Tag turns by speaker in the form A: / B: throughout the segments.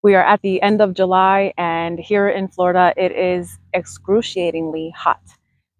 A: We are at the end of July, and here in Florida, it is excruciatingly hot.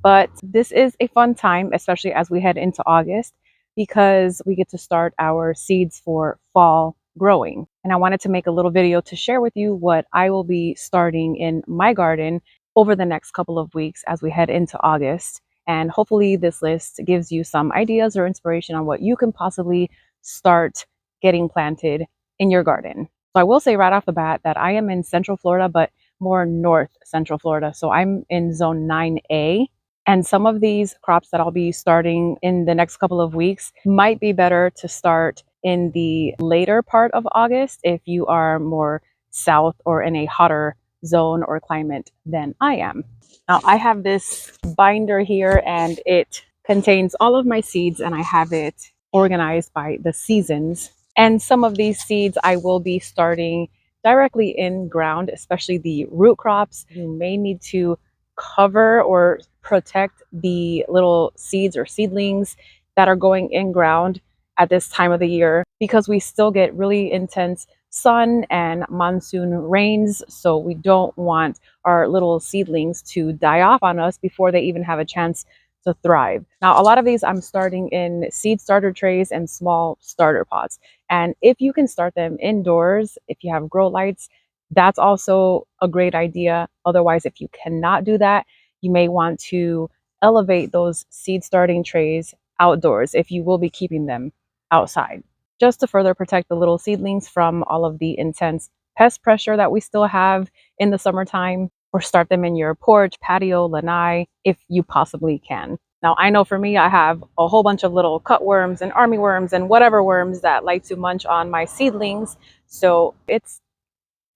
A: But this is a fun time, especially as we head into August, because we get to start our seeds for fall growing. And I wanted to make a little video to share with you what I will be starting in my garden over the next couple of weeks as we head into August. And hopefully, this list gives you some ideas or inspiration on what you can possibly start getting planted in your garden. So I will say right off the bat that I am in Central Florida, but more North Central Florida. So I'm in zone 9A. And some of these crops that I'll be starting in the next couple of weeks might be better to start in the later part of August if you are more south or in a hotter zone or climate than I am. Now, I have this binder here and it contains all of my seeds, and I have it organized by the seasons. And some of these seeds I will be starting directly in ground, especially the root crops. You may need to cover or protect the little seeds or seedlings that are going in ground at this time of the year, because we still get really intense sun and monsoon rains. So we don't want our little seedlings to die off on us before they even have a chance to thrive. Now, a lot of these I'm starting in seed starter trays and small starter pots. And if you can start them indoors, if you have grow lights, that's also a great idea. Otherwise, if you cannot do that, you may want to elevate those seed starting trays outdoors if you will be keeping them outside, just to further protect the little seedlings from all of the intense pest pressure that we still have in the summertime. Or start them in your porch, patio, lanai, if you possibly can. Now, I know for me, I have a whole bunch of little cutworms and army worms and whatever worms that like to munch on my seedlings. So it's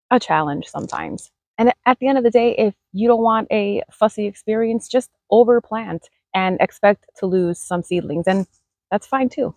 A: a challenge sometimes. And at the end of the day, if you don't want a fussy experience, just overplant and expect to lose some seedlings. And that's fine too.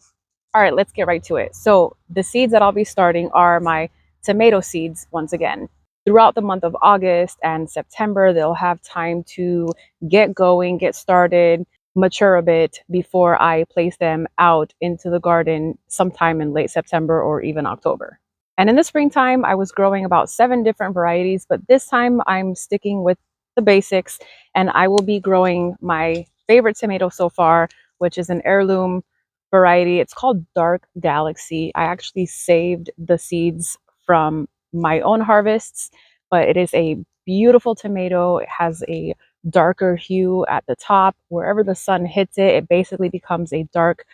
A: All right, let's get right to it. So the seeds that I'll be starting are my tomato seeds once again. Throughout the month of August and September, they'll have time to get going, get started, mature a bit before I place them out into the garden sometime in late September or even October. And in the springtime, I was growing about 7 different varieties, but this time I'm sticking with the basics, and I will be growing my favorite tomato so far, which is an heirloom variety. It's called Dark Galaxy. I actually saved the seeds from my own harvests, but it is a beautiful tomato. It has a darker hue at the top. Wherever the sun hits it, it basically becomes a dark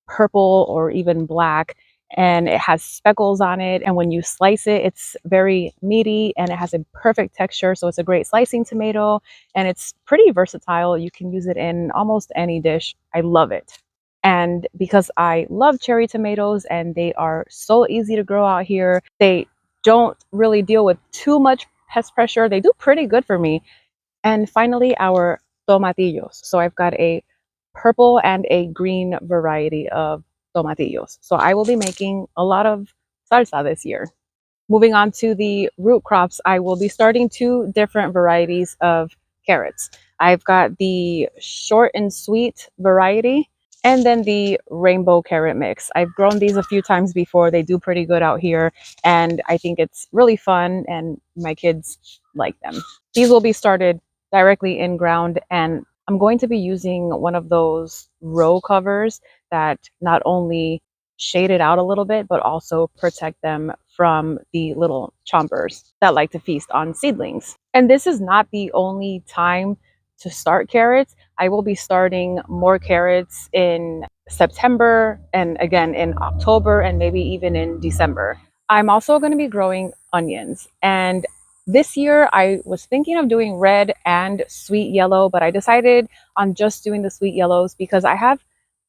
A: purple or even black, and it has speckles on it. And when you slice it, it's very meaty and it has a perfect texture. So it's a great slicing tomato, and it's pretty versatile. You can use it in almost any dish. I love it. And because I love cherry tomatoes and they are so easy to grow out here, they don't really deal with too much pest pressure. They do pretty good for me. And finally, our tomatillos. So I've got a purple and a green variety of tomatillos. So I will be making a lot of salsa this year. Moving on to the root crops, I will be starting 2 different varieties of carrots. I've got the short and sweet variety and then the rainbow carrot mix. I've grown these a few times before. They do pretty good out here, and I think it's really fun and my kids like them. These will be started directly in ground, and I'm going to be using one of those row covers that not only shade it out a little bit, but also protect them from the little chompers that like to feast on seedlings. And this is not the only time to start carrots. I will be starting more carrots in September and again in October and maybe even in December. I'm also going to be growing onions, and this year I was thinking of doing red and sweet yellow, but I decided on just doing the sweet yellows because I have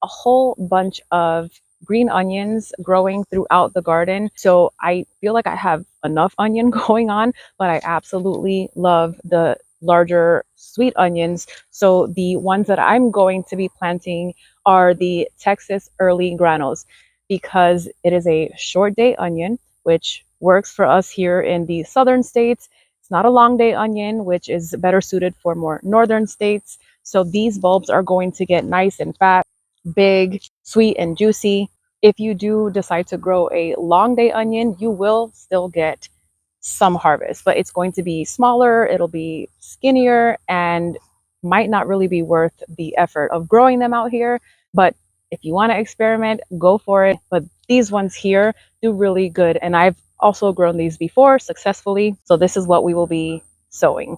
A: a whole bunch of green onions growing throughout the garden. So I feel like I have enough onion going on, but I absolutely love the larger sweet onions. So the ones that I'm going to be planting are the Texas early granos, because it is a short day onion, which works for us here in the southern states. It's not a long day onion, which is better suited for more northern states. So these bulbs are going to get nice and fat, big, sweet, and juicy. If you do decide to grow a long day onion, you will still get some harvest, but it's going to be smaller, it'll be skinnier, and might not really be worth the effort of growing them out here. But if you want to experiment, go for it. But these ones here do really good, and I've also grown these before successfully. So this is what we will be sowing.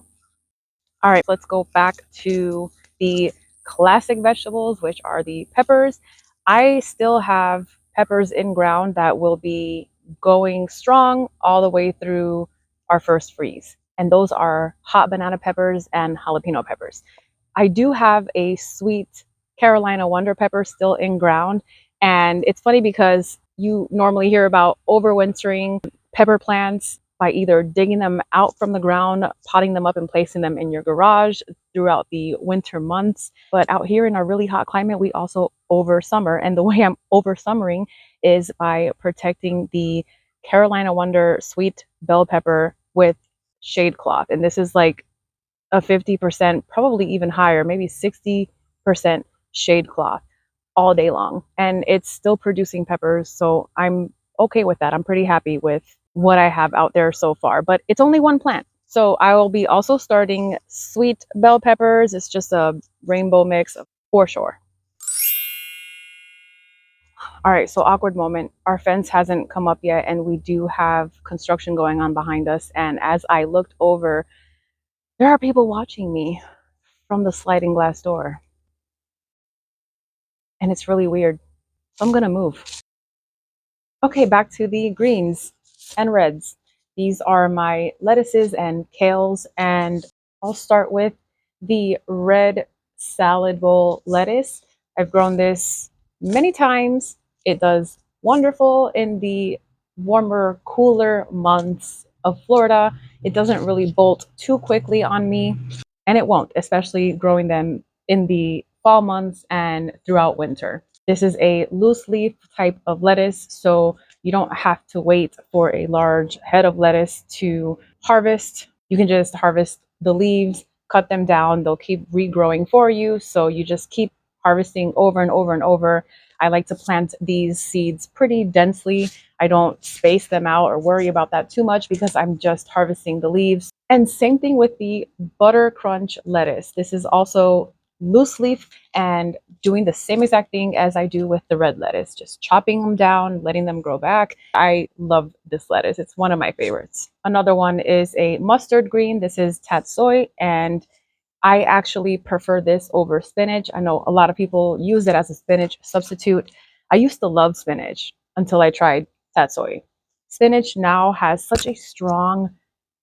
A: All right, let's go back to the classic vegetables, which are the peppers. I still have peppers in ground that will be going strong all the way through our first freeze. And those are hot banana peppers and jalapeno peppers. I do have a sweet Carolina Wonder pepper still in ground. And it's funny because you normally hear about overwintering pepper plants by either digging them out from the ground, potting them up, and placing them in your garage throughout the winter months. But out here in our really hot climate, we also over summer. And the way I'm over summering is by protecting the Carolina Wonder sweet bell pepper with shade cloth. And this is like a 50%, probably even higher, maybe 60% shade cloth all day long. And it's still producing peppers. So I'm okay with that. I'm pretty happy with what I have out there so far, but it's only one plant. So I will be also starting sweet bell peppers. It's just a rainbow mix for sure. All right, so awkward moment. Our fence hasn't come up yet, and we do have construction going on behind us. And as I looked over, there are people watching me from the sliding glass door. And it's really weird. So I'm going to move. Okay, back to the greens and reds. These are my lettuces and kales, and I'll start with the red salad bowl lettuce. I've grown this many times. It does wonderful in the warmer, cooler months of Florida. It doesn't really bolt too quickly on me, and it won't, especially growing them in the fall months and throughout winter. This is a loose leaf type of lettuce, so you don't have to wait for a large head of lettuce to harvest. You can just harvest the leaves, cut them down, they'll keep regrowing for you. So you just keep harvesting over and over and over. I like to plant these seeds pretty densely. I don't space them out or worry about that too much because I'm just harvesting the leaves. And same thing with the butter crunch lettuce. This is also loose leaf and doing the same exact thing as I do with the red lettuce, just chopping them down, letting them grow back. I love this lettuce. It's one of my favorites. Another one is a mustard green. This is tatsoi, and I actually prefer this over spinach. I know a lot of people use it as a spinach substitute. I used to love spinach until I tried tatsoi. Spinach now has such a strong,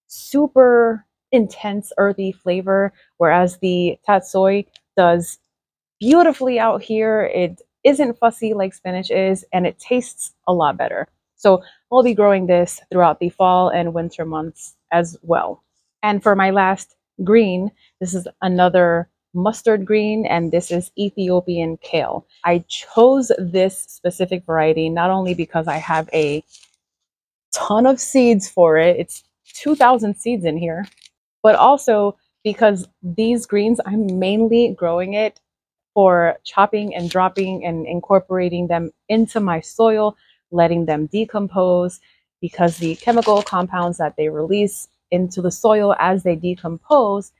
A: super intense earthy flavor, whereas the tatsoi does beautifully out here. It isn't fussy like spinach is, and it tastes a lot better. So I'll be growing this throughout the fall and winter months as well. And for my last green, this is another mustard green, and this is Ethiopian kale. I chose this specific variety not only because I have a ton of seeds for it, it's 2,000 seeds in here, but also because these greens, I'm mainly growing it for chopping and dropping and incorporating them into my soil, letting them decompose, because the chemical compounds that they release into the soil as they decompose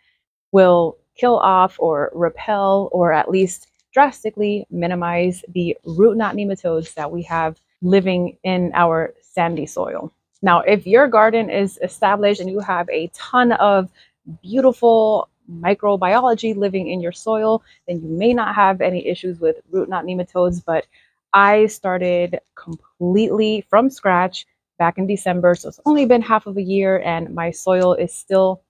A: will kill off or repel or at least drastically minimize the root knot nematodes that we have living in our sandy soil. Now, if your garden is established and you have a ton of beautiful microbiology living in your soil, then you may not have any issues with root knot nematodes. But I started completely from scratch back in December, so it's only been half of a year, and my soil is still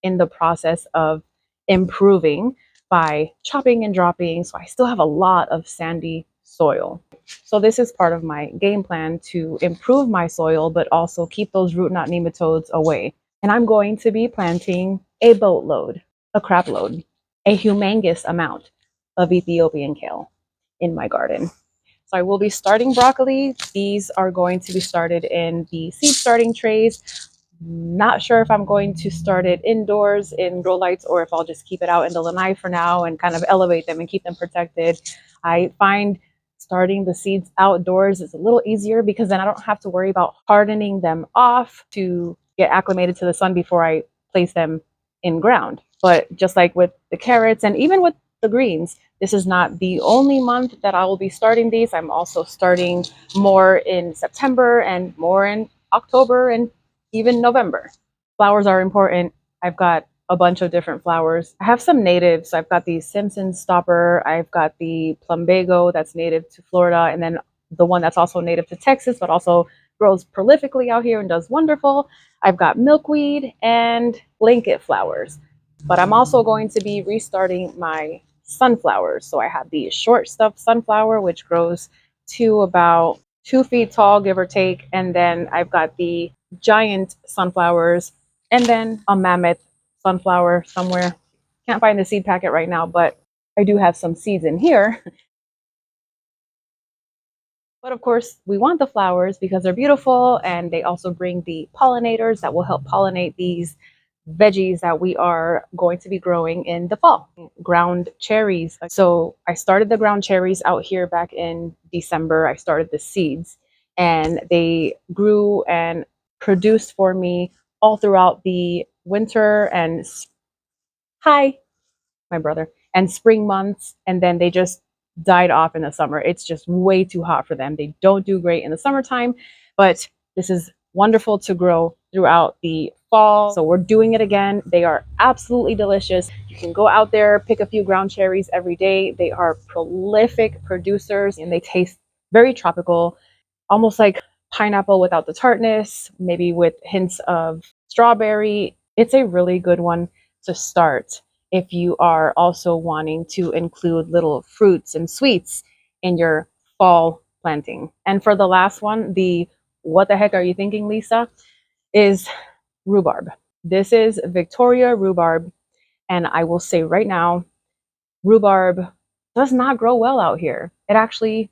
A: in the process of improving by chopping and dropping. So I still have a lot of sandy soil. So this is part of my game plan to improve my soil, but also keep those root knot nematodes away. And I'm going to be planting a boatload, a crap load, a humongous amount of Ethiopian kale in my garden. So I will be starting broccoli. These are going to be started in the seed starting trays. Not sure if I'm going to start it indoors in grow lights or if I'll just keep it out in the lanai for now and kind of elevate them and keep them protected. I find starting the seeds outdoors is a little easier because then I don't have to worry about hardening them off to get acclimated to the sun before I place them in ground. But just like with the carrots and even with the greens, this is not the only month that I will be starting these. I'm also starting more in September and more in October and even November. Flowers are important. I've got a bunch of different flowers. I have some natives. I've got the Simpson stopper. I've got the plumbago that's native to Florida, and then the one that's also native to Texas, but also grows prolifically out here and does wonderful. I've got milkweed and blanket flowers. But I'm also going to be restarting my sunflowers. So I have the short stuff sunflower, which grows to about 2 feet tall, give or take. And then I've got the giant sunflowers and then a mammoth sunflower somewhere. Can't find the seed packet right now, but I do have some seeds in here. But of course, we want the flowers because they're beautiful and they also bring the pollinators that will help pollinate these veggies that we are going to be growing in the fall. Ground cherries. So I started the ground cherries out here back in December. I started the seeds and they grew and produced for me all throughout the winter and hi, my brother, and spring months, and then they just died off in the summer. It's just way too hot for them. They don't do great in the summertime, but this is wonderful to grow throughout the fall. So we're doing it again. They are absolutely delicious. You can go out there, pick a few ground cherries every day. They are prolific producers and they taste very tropical, almost like pineapple without the tartness, maybe with hints of strawberry. It's a really good one to start if you are also wanting to include little fruits and sweets in your fall planting. And for the last one, the what the heck are you thinking, Lisa? Is rhubarb. This is Victoria rhubarb. And I will say right now, rhubarb does not grow well out here. It actually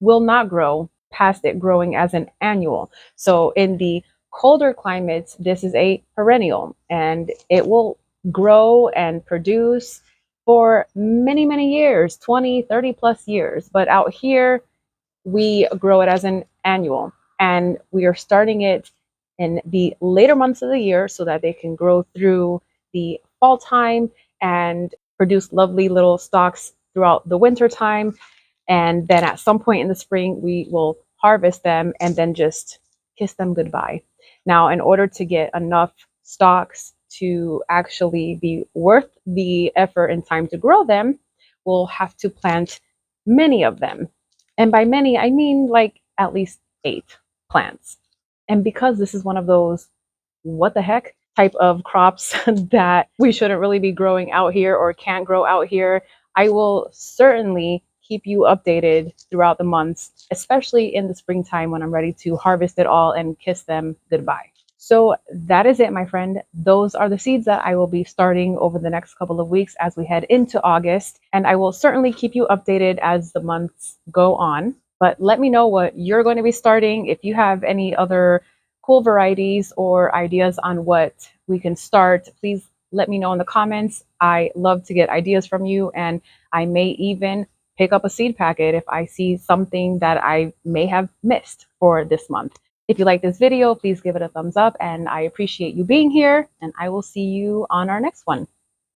A: will not grow past it growing as an annual. So in the colder climates, this is a perennial and it will grow and produce for many, many years, 20, 30 plus years. But out here, we grow it as an annual and we are starting it in the later months of the year so that they can grow through the fall time and produce lovely little stalks throughout the winter time. And then at some point in the spring, we will harvest them and then just kiss them goodbye. Now, in order to get enough stalks to actually be worth the effort and time to grow them, we'll have to plant many of them. And by many, I mean like at least 8 plants. And because this is one of those what the heck type of crops that we shouldn't really be growing out here or can't grow out here, I will certainly keep you updated throughout the months, especially in the springtime when I'm ready to harvest it all and kiss them goodbye. So that is it, my friend. Those are the seeds that I will be starting over the next couple of weeks as we head into August. And I will certainly keep you updated as the months go on. But let me know what you're going to be starting. If you have any other cool varieties or ideas on what we can start, please let me know in the comments. I love to get ideas from you, and I may even pick up a seed packet if I see something that I may have missed for this month. If you like this video, please give it a thumbs up, and I appreciate you being here, and I will see you on our next one.